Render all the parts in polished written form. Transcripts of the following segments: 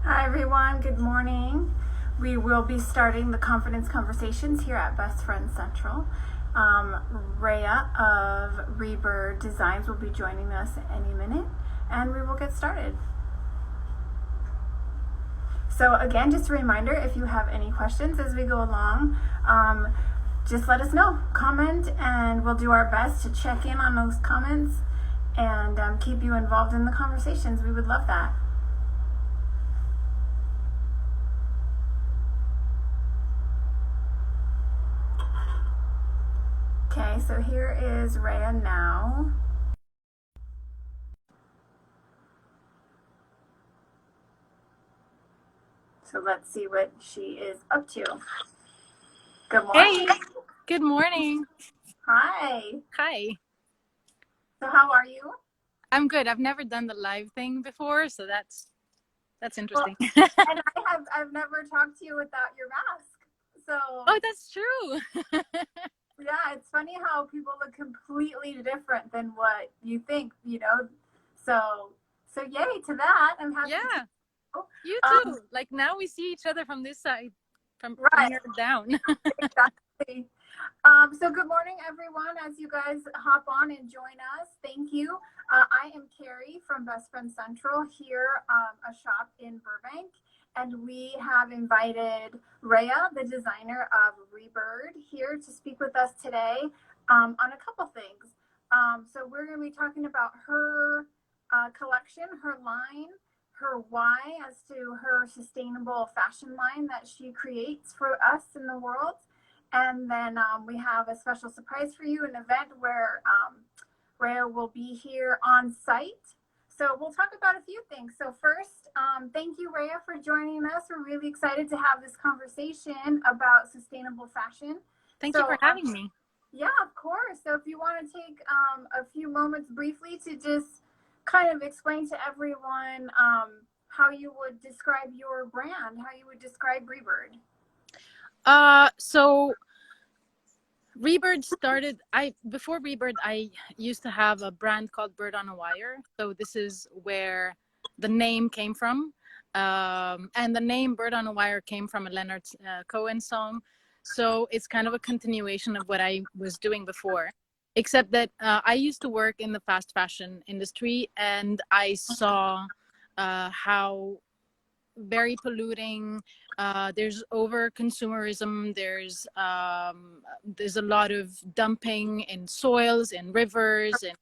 Hi everyone, good morning. We will be starting the confidence conversations here at Best Friend Central. Rhea of Rebird Designs will be joining us any minute and we will get started. So again, just a reminder, if you have any questions as we go along, just let us know, comment, and we'll do our best to check in on those comments and keep you involved in the conversations. We would love that. Okay, so here is Rhea now. So let's see what she is up to. Good morning. Hey, good morning. Hi. Hi. So how are you? I'm good. I've never done the live thing before, so that's Well, interesting. and I've never talked to you without your mask. So Oh, that's true. yeah, it's funny how people look completely different than what you think. So yay to that. I'm happy to Yeah, know. you Um, too. Like now we see each other from this side, from right, here down. exactly. So good morning, everyone. As you guys hop on and join us, thank you. I am Carrie from Best Friend Central here, a shop in Burbank, and we have invited Rhea, the designer of Rebird, here to speak with us today on a couple things. So we're going to be talking about her collection, her line, her why as to her sustainable fashion line that she creates for us in the world. And then we have a special surprise for you, an event where Rhea will be here on site. So we'll talk about a few things. So first, thank you, Rhea, for joining us. We're really excited to have this conversation about sustainable fashion. Thank you So for having me. yeah, of course. So if you want to take a few moments briefly to just kind of explain to everyone how you would describe your brand, how you would describe Rebird. So Rebird started. I before Rebird, I used to have a brand called Bird on a Wire. So this is where the name came from. And the name Bird on a Wire came from a Leonard Cohen song. So it's kind of a continuation of what I was doing before, except that I used to work in the fast fashion industry and I saw how very polluting. There's over consumerism. There's a lot of dumping in soils and rivers, and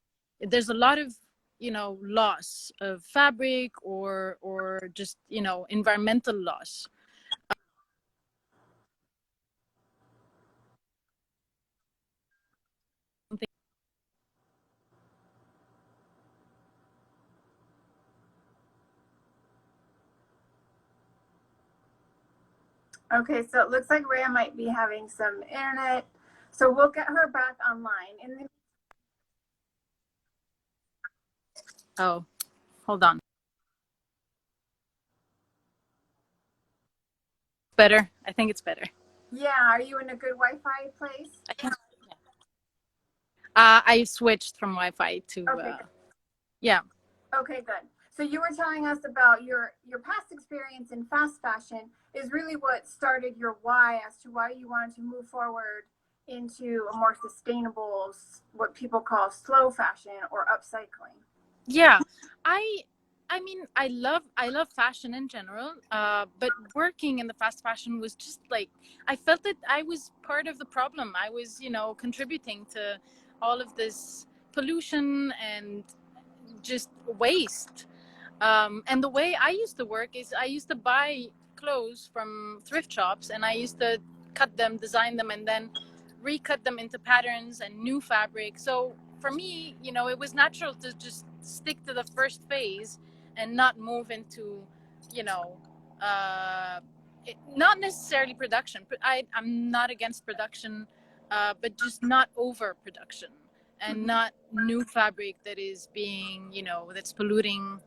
there's a lot of loss of fabric or just environmental loss. Okay, so it looks like Rhea might be having some internet. So we'll get her back online. Oh, hold on. Better. I think it's better. Yeah, are you in a good Wi-Fi place? I can. I switched from Wi-Fi to Okay, good. yeah. Okay, good. So you were telling us about your past experience in fast fashion is really what started your why as to why you wanted to move forward into a more sustainable, what people call slow fashion or upcycling. Yeah, I I mean I love fashion in general, but working in the fast fashion was just like I felt that I was part of the problem. I was, contributing to all of this pollution and just waste. And the way I used to work is I used to buy clothes from thrift shops and I used to cut them, design them, and then recut them into patterns and new fabric. So for me, it was natural to just stick to the first phase and not move into, you know, uh, not necessarily production. But I'm not against production, but just not overproduction and Mhm. not new fabric that is being, that's polluting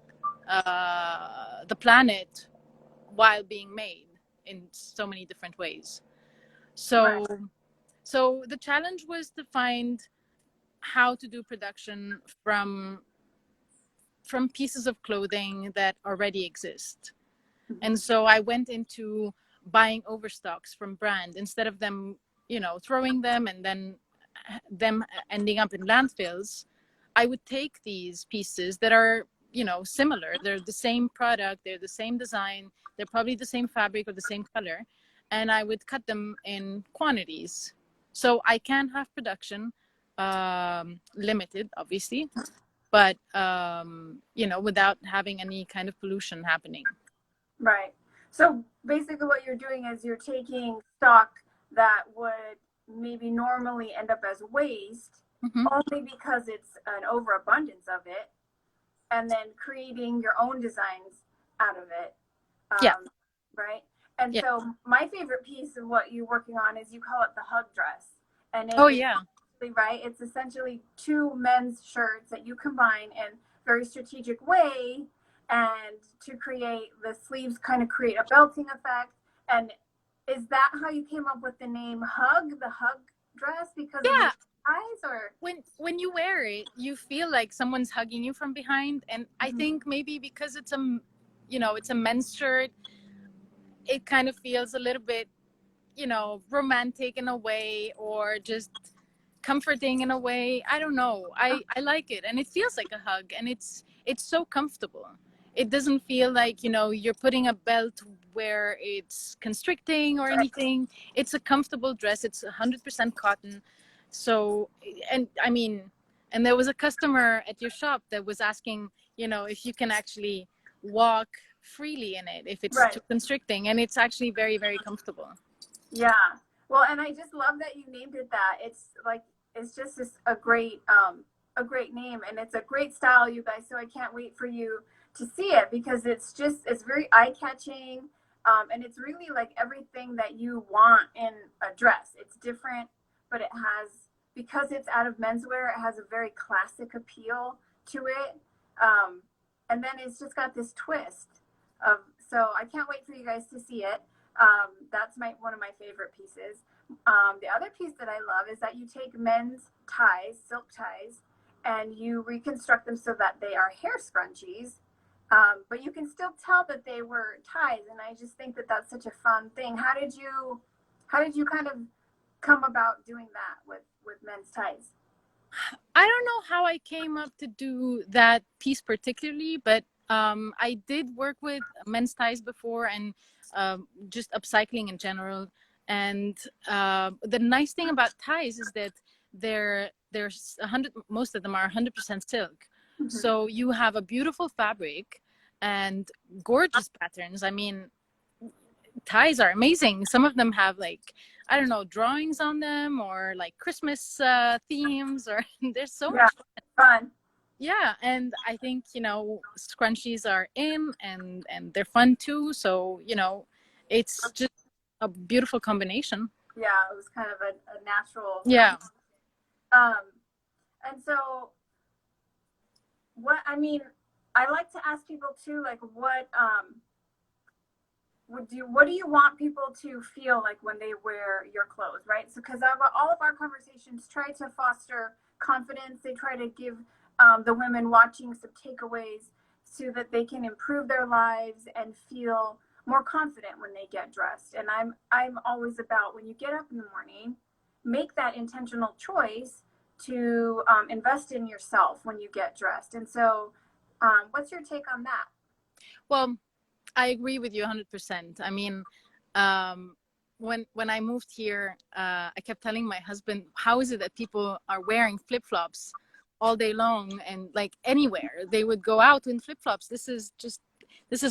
the planet while being made in so many different ways. Right. So the challenge was to find how to do production from pieces of clothing that already exist. And so I went into buying overstocks from brand instead of them, throwing them and then them ending up in landfills. I would take these pieces that are, similar. They're the same product, they're the same design, they're probably the same fabric or the same color, and I would cut them in quantities. So I can have production, limited, obviously, but without having any kind of pollution happening. Right. So basically what you're doing is you're taking stock that would maybe normally end up as waste, only because it's an overabundance of it, and then creating your own designs out of it. Yeah. Right. And Yeah. so my favorite piece of what you're working on is you call it the hug dress. And Oh, yeah. Right. It's essentially two men's shirts that you combine in a very strategic way, and to create the sleeves kind of create a belting effect. And is that how you came up with the name Hug, the hug dress? Because of the eyes, or when you wear it, you feel like someone's hugging you from behind. And I think maybe because it's a men's shirt, it kind of feels a little bit, romantic in a way, or just comforting in a way. I don't know. I like it, and it feels like a hug, and it's so comfortable. It doesn't feel like, you're putting a belt where it's constricting or anything. It's a comfortable dress. It's 100% cotton. So, and I mean, and there was a customer at your shop that was asking, if you can actually walk freely in it, if it's too constricting, and it's actually very, very comfortable. Yeah. Well, and I just love that you named it that. It's just a great name, and it's a great style, you guys. So I can't wait for you to see it, because it's very eye-catching, and it's really like everything that you want in a dress. It's different, but it has, because it's out of menswear, it has a very classic appeal to it, and then it's just got this twist of. So I can't wait for you guys to see it. That's one of my favorite pieces. The other piece that I love is that you take men's ties, silk ties, and you reconstruct them so that they are hair scrunchies, but you can still tell that they were ties. And I just think that that's such a fun thing. How did you kind of come about doing that with men's ties? I don't know how I came up to do that piece particularly, but I did work with men's ties before, and just upcycling in general. And the nice thing about ties is that there's most of them are 100% silk. So you have a beautiful fabric and gorgeous patterns. I mean, ties are amazing. Some of them have, like, I don't know, drawings on them, or like Christmas themes, or there's so much fun. Yeah, and I think, scrunchies are in, and they're fun too. So, it's just a beautiful combination. Yeah, it was kind of a natural. Yeah. And so I like to ask people too, like, what do you want people to feel like when they wear your clothes, right? So, because all of our conversations try to foster confidence. They try to give the women watching some takeaways so that they can improve their lives and feel more confident when they get dressed. And I'm always about, when you get up in the morning, make that intentional choice to invest in yourself when you get dressed. And so what's your take on that? Well, I agree with you 100%. I mean, when I moved here, I kept telling my husband, how is it that people are wearing flip-flops all day long, and like anywhere they would go out in flip-flops? This is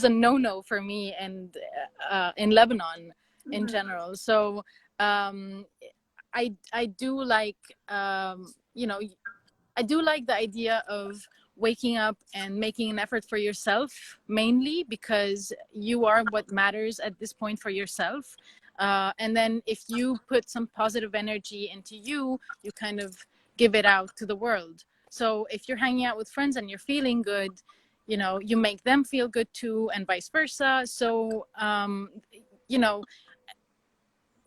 a no-no for me, and in Lebanon in general. So I do like I do like the idea of waking up and making an effort for yourself, mainly because you are what matters at this point for yourself. And then if you put some positive energy into you, you kind of give it out to the world. So if you're hanging out with friends and you're feeling good, you make them feel good too, and vice versa. So,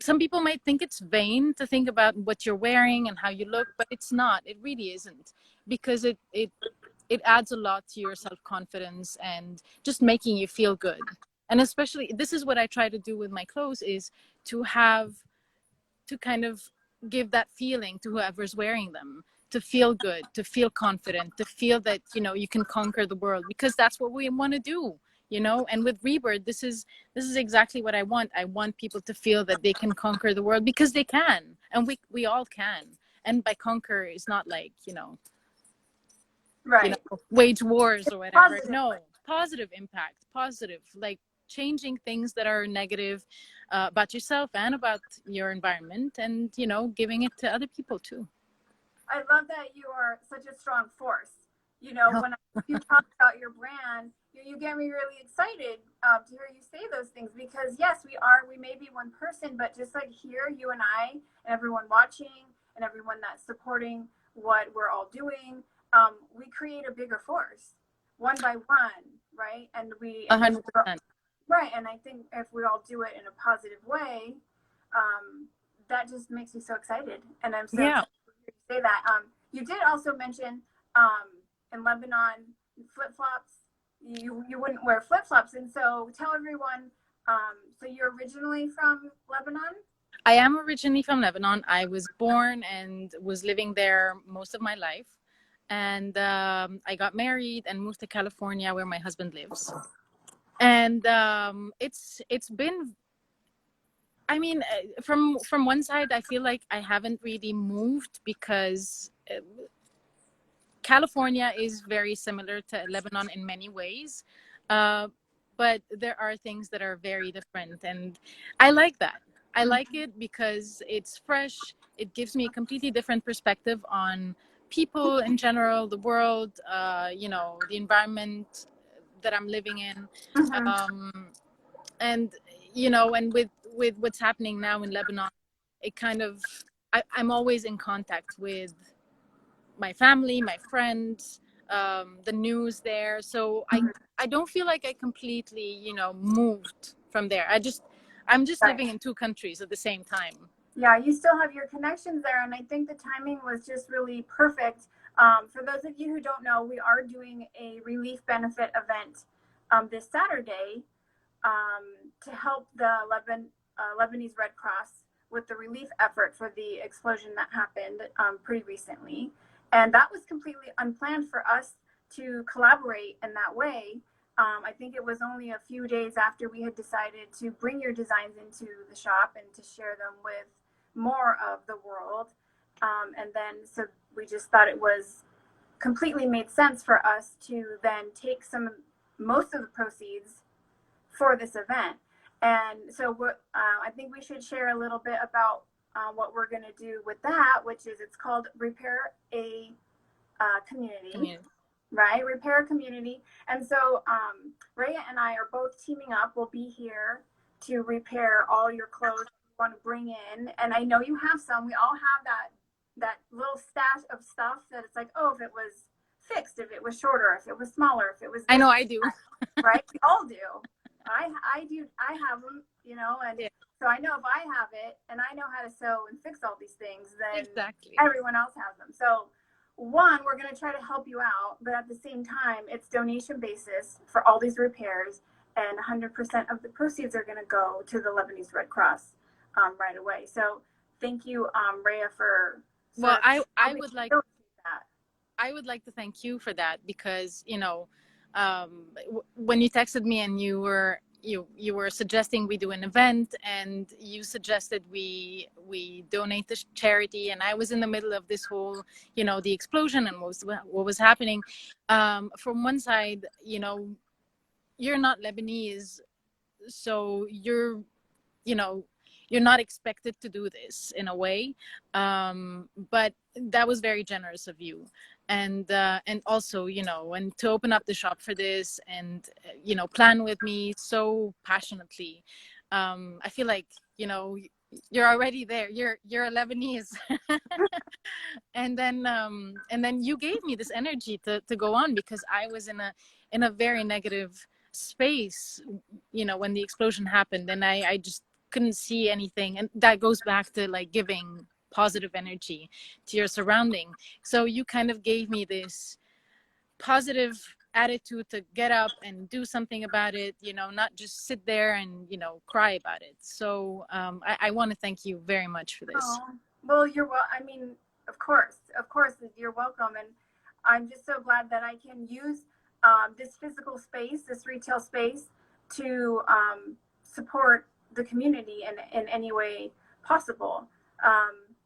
some people might think it's vain to think about what you're wearing and how you look, but it's not. It really isn't, because it adds a lot to your self-confidence and just making you feel good. And especially, this is what I try to do with my clothes, is to kind of give that feeling to whoever's wearing them, to feel good, to feel confident, to feel that, you know, you can conquer the world, because that's what we want to do, you know. And with Rebirth, this is exactly what I want. I want people to feel that they can conquer the world, because they can, and we all can. And by conquer is not like, you know, Right. wage wars or whatever. Positive. No, positive impact, positive, like changing things that are negative about yourself and about your environment, and, you know, giving it to other people too. I love that you are such a strong force. You know, when you talk about your brand, you get me really excited to hear you say those things, because yes, we may be one person, but just like here, you and I and everyone watching and everyone that's supporting what we're all doing, we create a bigger force one by one, right? And 100%. right. And I think if we all do it in a positive way, that just makes me so excited. And I'm so excited to say that. You did also mention in Lebanon, flip-flops. You wouldn't wear flip-flops. And so tell everyone, so you're originally from Lebanon? I am originally from Lebanon. I was born and was living there most of my life. And I got married and moved to California, where my husband lives. And it's been, I mean, from one side, I feel like I haven't really moved, because California is very similar to Lebanon in many ways. But there are things that are very different. And I like that. I like it because it's fresh. It gives me a completely different perspective on people in general, the world, you know, the environment that I'm living in. And, you know, and with what's happening now in Lebanon, it kind of, I'm always in contact with my family, my friends, the news there. So I don't feel like I completely, you know, moved from there. I'm just living in two countries at the same time. Yeah, you still have your connections there, and I think the timing was just really perfect. For those of you who don't know, we are doing a relief benefit event this Saturday to help the Lebanese Red Cross with the relief effort for the explosion that happened pretty recently. And that was completely unplanned for us to collaborate in that way. I think it was only a few days after we had decided to bring your designs into the shop and to share them with more of the world. And then, so we just thought it was completely made sense for us to then take most of the proceeds for this event. And so I think we should share a little bit about what we're going to do with that, which is, it's called Repair a Community. Right? Repair a Community. And so Rhea and I are both teaming up. We'll be here to repair all your clothes you want to bring in. And I know you have some. We all have that little stash of stuff that it's like, oh, if it was fixed, if it was shorter, if it was smaller, if it was... I know, I do. Right? We all do. I do. I have them, you know, and so I know if I have it and I know how to sew and fix all these things, then everyone else has them. So one, we're going to try to help you out, but at the same time, it's donation basis for all these repairs, and 100% of the proceeds are going to go to the Lebanese Red Cross right away. So thank you, Rhea, for... Well, I would like that. I would like to thank you for that, because, you know, when you texted me and you were suggesting we do an event, and you suggested we donate to charity, and I was in the middle of this whole, you know, the explosion and what was happening. From one side, you know, you're not Lebanese, so you're not expected to do this in a way, but that was very generous of you. And also, you know, and to open up the shop for this, and, you know, plan with me so passionately. I feel like, you know, you're already there. You're a Lebanese. And then you gave me this energy to go on, because I was in a very negative space, you know, when the explosion happened, and I just couldn't see anything. And that goes back to like giving positive energy to your surrounding. So you kind of gave me this positive attitude to get up and do something about it, you know, not just sit there and, you know, cry about it. So I want to thank you very much for this. Oh, well, you're well. I mean, of course, you're welcome. And I'm just so glad that I can use this physical space, this retail space, to support the community in any way possible.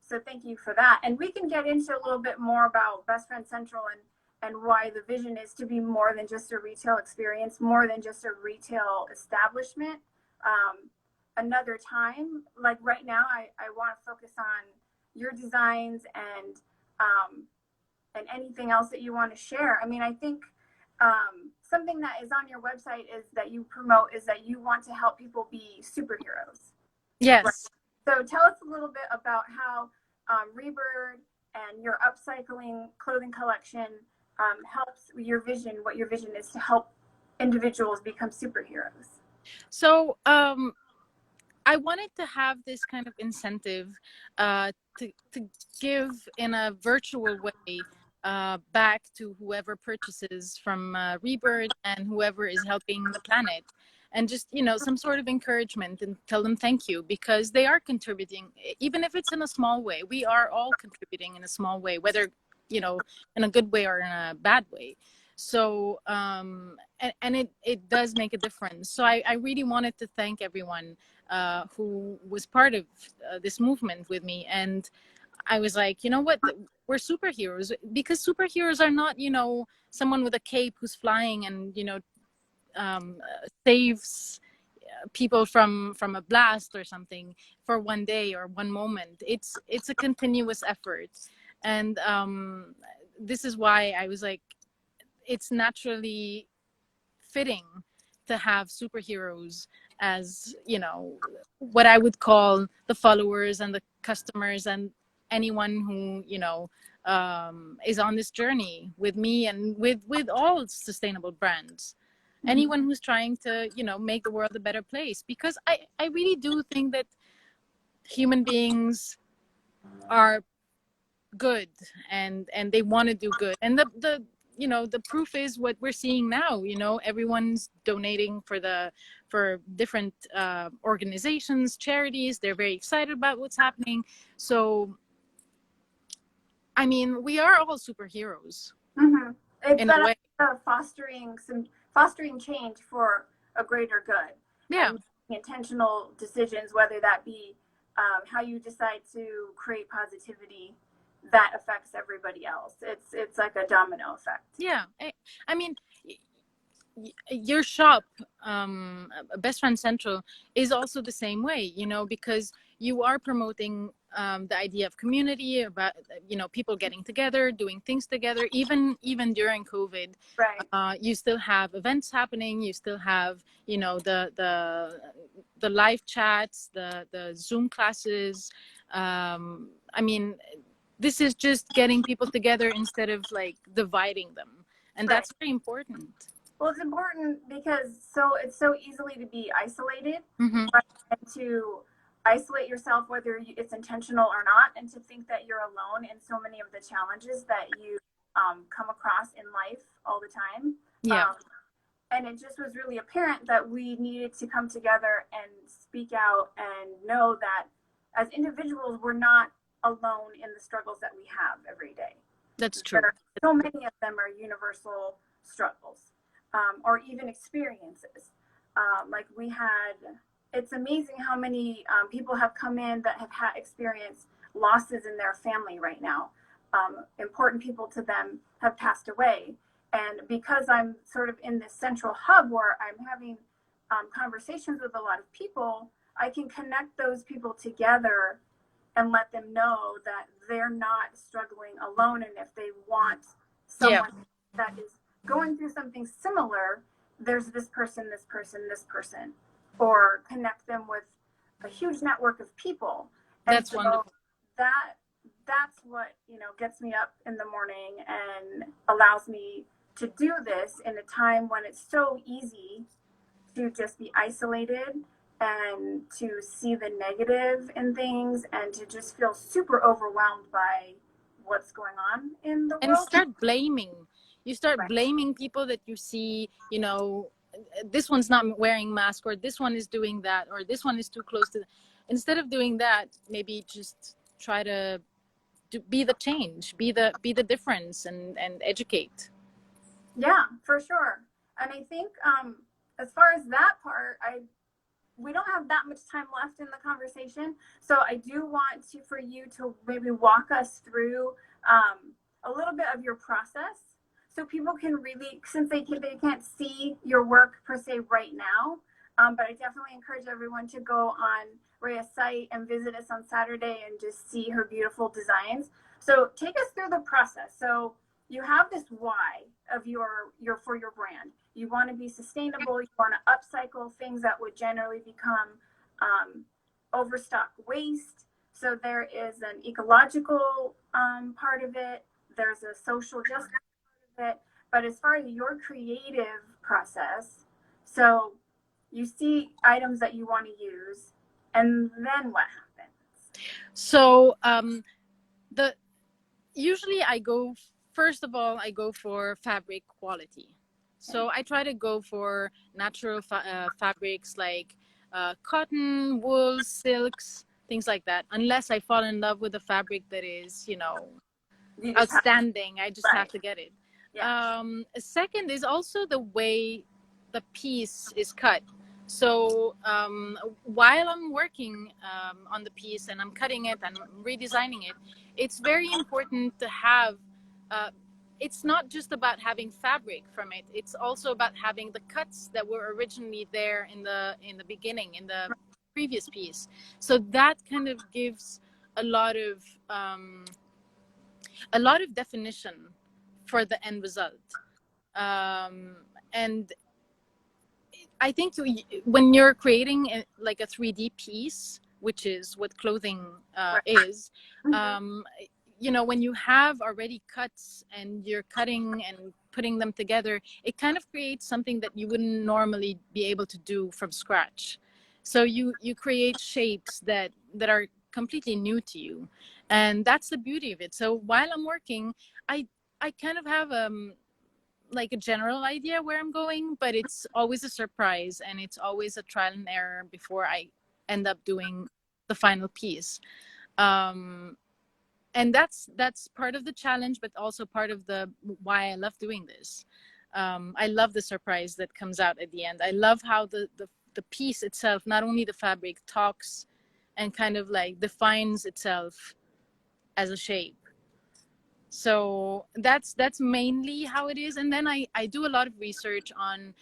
So thank you for that. And we can get into a little bit more about Best Friend Central and why the vision is to be more than just a retail experience, more than just a retail establishment. Another time. Like right now, I want to focus on your designs and anything else that you want to share. I mean, I think something that is on your website is that you promote is that you want to help people be superheroes. Yes. Right? So tell us a little bit about how Rebird and your upcycling clothing collection helps your vision, what your vision is to help individuals become superheroes. So I wanted to have this kind of incentive to give in a virtual way back to whoever purchases from Rebird and whoever is helping the planet. And just, you know, some sort of encouragement and tell them thank you, because they are contributing, even if it's in a small way. We are all contributing in a small way, whether, you know, in a good way or in a bad way. So and it does make a difference. So I really wanted to thank everyone who was part of this movement with me. And I was like, you know what, we're superheroes, because superheroes are not, you know, someone with a cape who's flying and, you know, saves people from a blast or something for one day or one moment. It's a continuous effort. And this is why I was like, it's naturally fitting to have superheroes as, you know, what I would call the followers and the customers and anyone who, you know, is on this journey with me and with all sustainable brands. Anyone who's trying to, you know, make the world a better place, because I really do think that human beings are good and they want to do good. And the you know, the proof is what we're seeing now. You know, everyone's donating for different organizations, charities. They're very excited about what's happening. So I mean, we are all superheroes. It's in a way. Fostering change for a greater good. Yeah. And intentional decisions, whether that be how you decide to create positivity that affects everybody else. It's like a domino effect. Yeah. I mean, your shop, Best Friend Central, is also the same way, you know, because you are promoting the idea of community, about, you know, people getting together, doing things together, even during COVID. Right. You still have events happening. You still have, you know, the live chats, the Zoom classes. I mean, this is just getting people together instead of like dividing them, and Right. that's very important. Well, it's important because it's so easily to be isolated, Mm-hmm. right? And to isolate yourself, whether it's intentional or not, and to think that you're alone in so many of the challenges that you come across in life all the time. Yeah. And it just was really apparent that we needed to come together and speak out and know that as individuals, we're not alone in the struggles that we have every day. That's true. So many of them are universal struggles. Or even experiences. Like we had, it's amazing how many people have come in that have had experienced losses in their family right now. Important people to them have passed away. And because I'm sort of in this central hub where I'm having conversations with a lot of people, I can connect those people together and let them know that they're not struggling alone. And if they want someone that is going through something similar, there's this person, or connect them with a huge network of people. And that's wonderful. That's what, you know, gets me up in the morning and allows me to do this in a time when it's so easy to just be isolated and to see the negative in things and to just feel super overwhelmed by what's going on in the world. And start blaming, You start Right. blaming people that you see, you know, this one's not wearing mask, or this one is doing that, or this one is too close to. Instead of doing that, maybe just try to be the change, be the difference, and educate. Yeah, for sure. And I think as far as that part, we don't have that much time left in the conversation, so I do want to for you to maybe walk us through a little bit of your process, so people can really, since they can't see your work per se right now, but I definitely encourage everyone to go on Rhea's site and visit us on Saturday and just see her beautiful designs. So take us through the process. So you have this why of your for your brand. You want to be sustainable. You want to upcycle things that would generally become overstock waste. So there is an ecological part of it. There's a social justice part of it. But as far as your creative process, so you see items that you want to use, and then what happens? So the usually first of all, I go for fabric quality. So I try to go for natural fabrics like cotton, wool, silks, things like that. Unless I fall in love with a fabric that is, you know, outstanding, I just have to get it. Yeah. Second is also the way the piece is cut. So while I'm working on the piece and I'm cutting it and redesigning it, it's very important to have. It's not just about having fabric from it. It's also about having the cuts that were originally there in the beginning, in the previous piece. So that kind of gives a lot of definition for the end result. And I think when you're creating like a 3D piece, which is what clothing is, you know, when you have already cuts and you're cutting and putting them together, it kind of creates something that you wouldn't normally be able to do from scratch. So you create shapes that are completely new to you, and that's the beauty of it. So while I'm working, I kind of have like a general idea where I'm going, but it's always a surprise, and it's always a trial and error before I end up doing the final piece. And that's part of the challenge, but also part of the why I love doing this. I love the surprise that comes out at the end. I love how the piece itself, not only the fabric, talks and kind of like defines itself as a shape. So that's mainly how it is. And then I do a lot of research on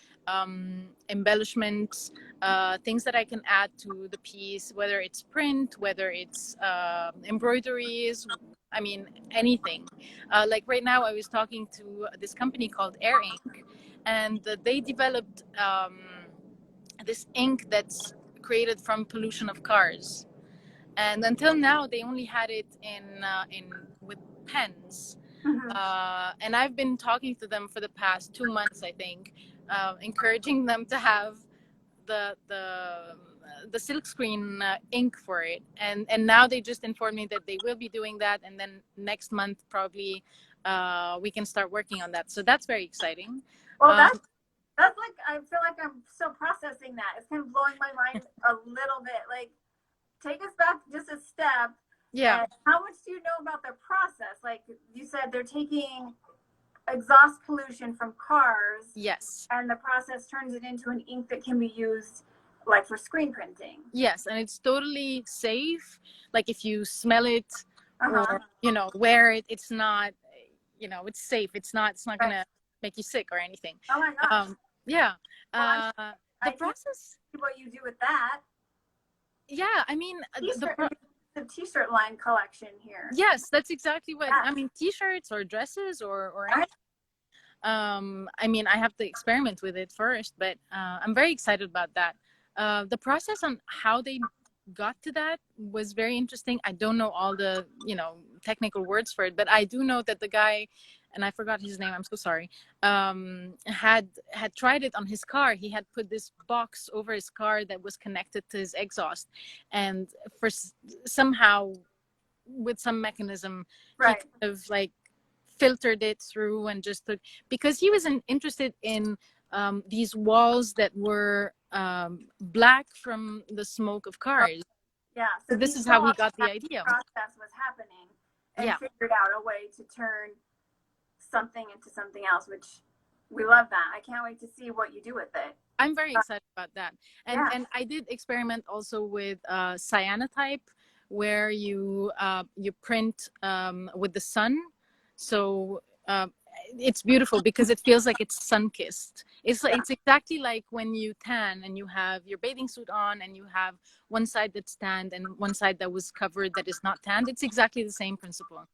embellishments, things that I can add to the piece, whether it's print, whether it's embroideries, I mean, anything. Like right now I was talking to this company called Air Ink, and they developed this ink that's created from pollution of cars. And until now they only had it in with pens. And I've been talking to them for the past 2 months, I think, encouraging them to have the silkscreen ink for it. And now they just informed me that they will be doing that, and then next month probably we can start working on that. So that's very exciting. Well, that's like, I feel like I'm still processing that. It's kind of blowing my mind a little bit. Like, take us back just a step. Yeah. How much do you know about the process? Like you said, they're taking exhaust pollution from cars. Yes. And the process turns it into an ink that can be used like for screen printing. Yes, and it's totally safe. Like if you smell it or, you know, wear it, it's not, you know, it's safe. It's not gonna make you sick or anything. Oh my gosh. Yeah. Well, the process. What you do with that. Yeah, I mean, the t-shirt line collection here. Yes, that's exactly what I mean. T-shirts or dresses or anything. I mean, I have to experiment with it first, but I'm very excited about that. The process on how they got to that was very interesting. I don't know all the, you know, technical words for it, but I do know that the guy, and I forgot his name, I'm so sorry, had tried it on his car. He had put this box over his car that was connected to his exhaust, and for somehow with some mechanism, he kind of like filtered it through and just took, because he was interested in these walls that were black from the smoke of cars. Yeah. So this is how we got the idea. Process was happening and Yeah. figured out a way to turn something into something else, which we love that. I can't wait to see what you do with it. I'm very excited about that. And Yeah. and I did experiment also with cyanotype, where you print with the sun. So it's beautiful because it feels like it's sun-kissed. It's exactly like when you tan and you have your bathing suit on and you have one side that's tanned and one side that was covered that is not tanned. It's exactly the same principle.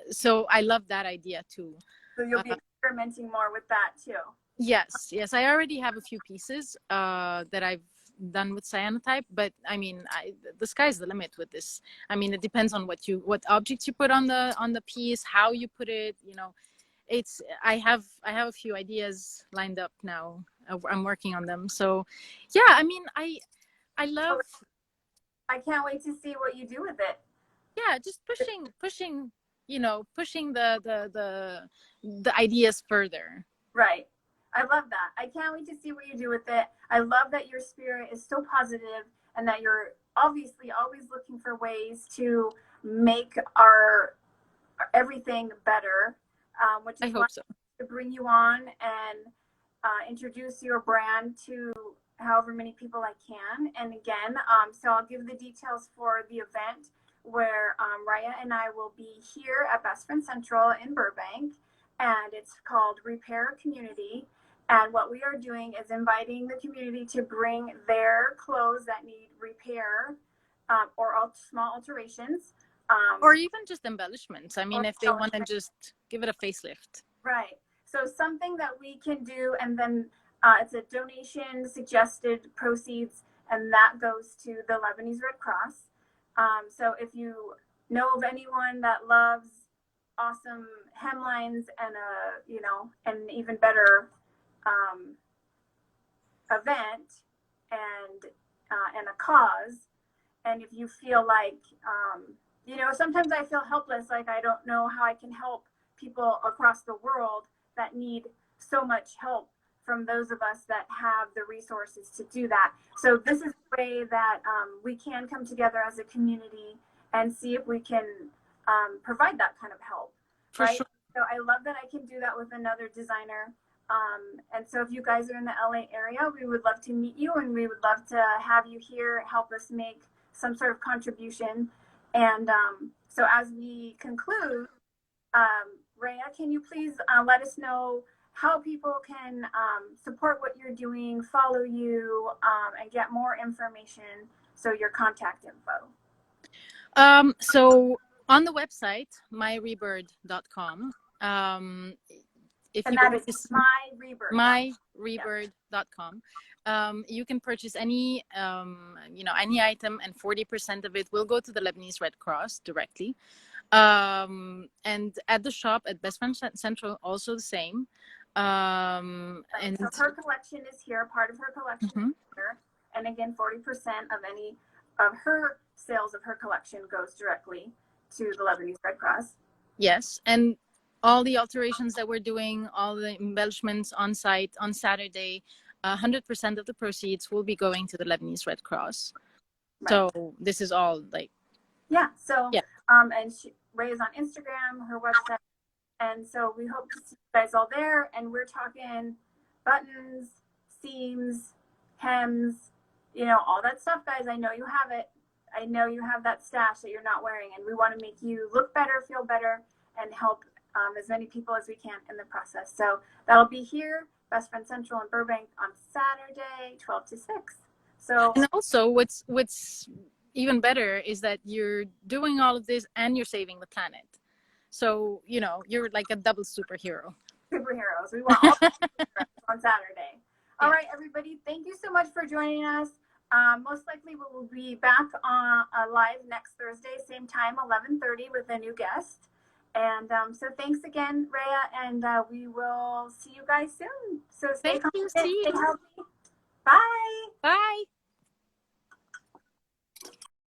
So I love that idea too. So you'll be experimenting more with that too. Yes. I already have a few pieces that I've done with cyanotype, but I mean, the sky's the limit with this. I mean, it depends on what objects you put on the piece, how you put it. You know, I have a few ideas lined up now. I'm working on them. So, yeah. I mean, I love. I can't wait to see what you do with it. Yeah, just pushing. You know, pushing the ideas further. Right. I love that. I can't wait to see what you do with it. I love that your spirit is so positive and that you're obviously always looking for ways to make our everything better, which is I hope so. To bring you on and introduce your brand to however many people I can. And again, so I'll give the details for the event where Raya and I will be here at Best Friend Central in Burbank, and it's called Repair Community. And what we are doing is inviting the community to bring their clothes that need repair or small alterations. Or even just embellishments. I mean, if they want to just give it a facelift. Right. So something that we can do, and then it's a donation suggested proceeds, and that goes to the Lebanese Red Cross. So if you know of anyone that loves awesome hemlines and an even better event and a cause, and if you feel like sometimes I feel helpless, like I don't know how I can help people across the world that need so much help from those of us that have the resources to do that. So this is a way that we can come together as a community and see if we can provide that kind of help. For right? Sure. So I love that I can do that with another designer. And so if you guys are in the LA area, we would love to meet you, and we would love to have you here, help us make some sort of contribution. And so as we conclude, Raya, can you please let us know how people can support what you're doing, follow you, and get more information, so your contact info? So on the website, myrebird.com, if and you that is myrebird.com, you can purchase any any item, and 40% of it will go to the Lebanese Red Cross directly. And at the shop at Best Friend Central, also the same. And so her collection is here, part of her collection is here. And again, 40% of any of her sales of her collection goes directly to the Lebanese Red Cross. Yes, and all the alterations that we're doing, all the embellishments on site on Saturday, 100% of the proceeds will be going to the Lebanese Red Cross. Right. So this is all like... Yeah, so, yeah. And Ray is on Instagram, her website, and so we hope to see you guys all there. And we're talking buttons, seams, hems, all that stuff, guys. I know you have it. I know you have that stash that you're not wearing, and we want to make you look better, feel better, and help as many people as we can in the process. So that'll be here, Best Friend Central in Burbank, on Saturday, 12 to 6. So, and also what's even better is that you're doing all of this and you're saving the planet. So, you're like a double superhero. Superheroes. We want all on Saturday. All right, everybody. Thank you so much for joining us. Most likely we will be back on live next Thursday, same time, 11:30, with a new guest. And so thanks again, Raya, and we will see you guys soon. So stay healthy. Bye. Bye.